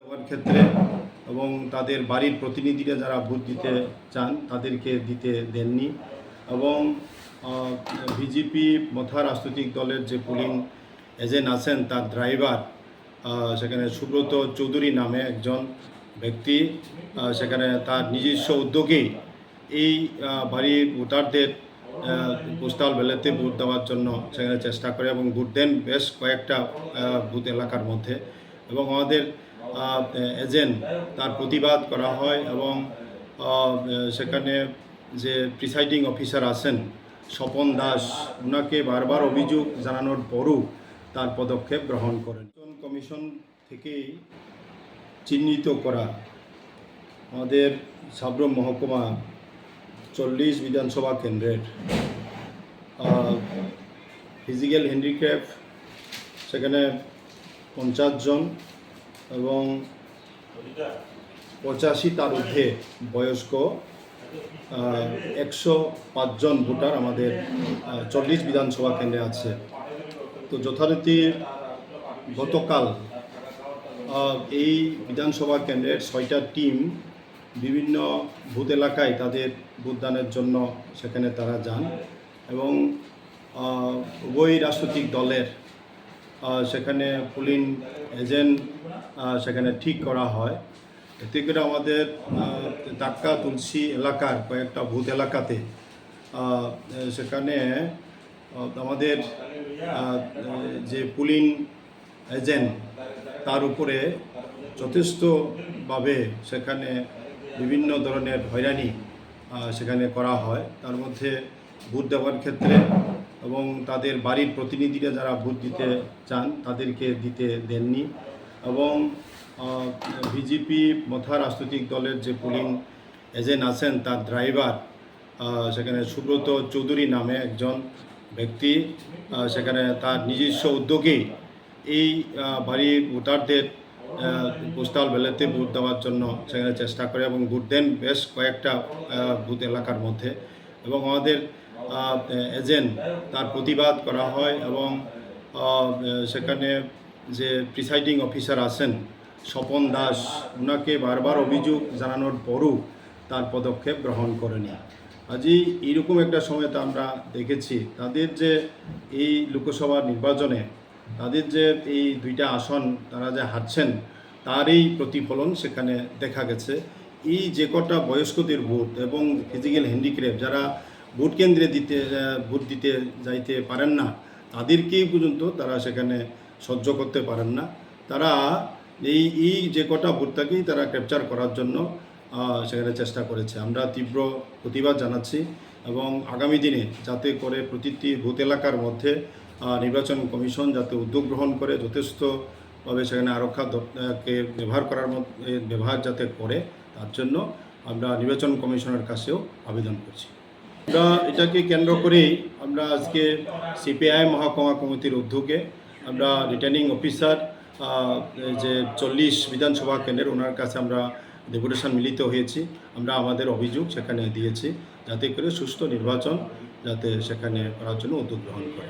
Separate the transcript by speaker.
Speaker 1: ক্ষেত্রে এবং তাদের বাড়ির প্রতিনিধিরা যারা ভোট দিতে চান তাদেরকে দিতে দেননি এবং বিজেপি মথা রাজনৈতিক দলের যে পোলিং এজেন্ট আছেন তার ড্রাইভার সেখানে সুব্রত চৌধুরী নামে একজন ব্যক্তি সেখানে তার নিজস্ব উদ্যোগেই এই বাড়ির ভোটারদের পোস্টাল ব্যালটে ভোট দেওয়ার জন্য সেখানে চেষ্টা করে এবং ভোট দেন বেশ কয়েকটা বুথ এলাকার মধ্যে এবং আমাদের এজেন্ট তার প্রতিবাদ করা হয় এবং সেখানে যে প্রিসাইডিং অফিসার আছেন স্বপন দাস ওনাকে বারবার অভিযোগ জানানোর পরও তার পদক্ষেপ গ্রহণ করেন। কমিশন থেকেই চিহ্নিত করা আমাদের সাব্রম মহকুমা 40 বিধানসভা কেন্দ্রের ফিজিক্যাল হ্যান্ডিক্যাপ সেখানে 50 জন এবং 85 তার ঊর্ধ্বে বয়স্ক 105 জন ভোটার আমাদের 40 বিধানসভা কেন্দ্রে আছে। তো যথারীতি গতকাল এই বিধানসভা কেন্দ্রের 6টা টিম বিভিন্ন বুথ এলাকায় তাদের ভোটদানের জন্য সেখানে তারা যান এবং উভয় রাজনৈতিক দলের সেখানে পোলিং এজেন্ট সেখানে ঠিক করা হয়। এতে করে আমাদের টাক্কা তুলসী এলাকার কয়েকটা বুথ এলাকাতে সেখানে আমাদের যে পোলিং এজেন্ট তার উপরে যথেষ্টভাবে সেখানে বিভিন্ন ধরনের হয়রানি সেখানে করা হয়। তার মধ্যে ভোট দেওয়ার ক্ষেত্রে এবং তাদের বাড়ির প্রতিনিধিরা যারা ভোট দিতে চান তাদেরকে দিতে দেননি এবং বিজেপি মথা রাজনৈতিক দলের যে পোলিং এজেন্ট আছেন তার ড্রাইভার সেখানে সুব্রত চৌধুরী নামে একজন ব্যক্তি সেখানে তার নিজস্ব উদ্যোগেই এই বাড়ির ভোটারদের পোস্টাল ব্যালটে ভোট দেওয়ার জন্য সেখানে চেষ্টা করে এবং ভোট দেন বেশ কয়েকটা বুথ এলাকার মধ্যে এবং আমাদের এজেন্ট তার প্রতিবাদ করা হয় এবং সেখানে যে প্রিসাইডিং অফিসার আছেন স্বপন দাস ওনাকে বারবার অভিযোগ জানানোর পরও তার পদক্ষেপ গ্রহণ করেনি। আজই এইরকম একটা সময় তো আমরা দেখেছি তাদের যে এই লোকসভা নির্বাচনে তাদের যে এই 2টা আসন তারা যে হারছেন তারই প্রতিফলন সেখানে দেখা গেছে। এই যে কটা বয়স্কদের ভোট এবং ফিজিক্যাল হ্যান্ডিক্যাপ যারা ভোট কেন্দ্রে ভোট দিতে যাইতে পারেন না তাদেরকেই পর্যন্ত তারা সেখানে সহ্য করতে পারেন না। তারা এই যে কটা ভোটটাকেই তারা ক্যাপচার করার জন্য সেখানে চেষ্টা করেছে। আমরা তীব্র প্রতিবাদ জানাচ্ছি এবং আগামী দিনে যাতে করে প্রতিটি বুথ এলাকার মধ্যে নির্বাচন কমিশন যাতে উদ্যোগ গ্রহণ করে যথেষ্টভাবে সেখানে আরক্ষাকে ব্যবহার যাতে করে তার জন্য আমরা নির্বাচন কমিশনের কাছেও আবেদন করছি। আমরা এটাকে কেন্দ্র করেই আমরা আজকে সিপিআই মহকুমা কমিটির উদ্যোগে আমরা রিটার্নিং অফিসার যে 40 বিধানসভা কেন্দ্রের ওনার কাছে আমরা ডেপুটেশন মিলিত হয়েছি। আমরা আমাদের অভিযোগ সেখানে দিয়েছি যাতে করে সুষ্ঠু নির্বাচন যাতে সেখানে করার জন্য উদ্যোগ গ্রহণ করে।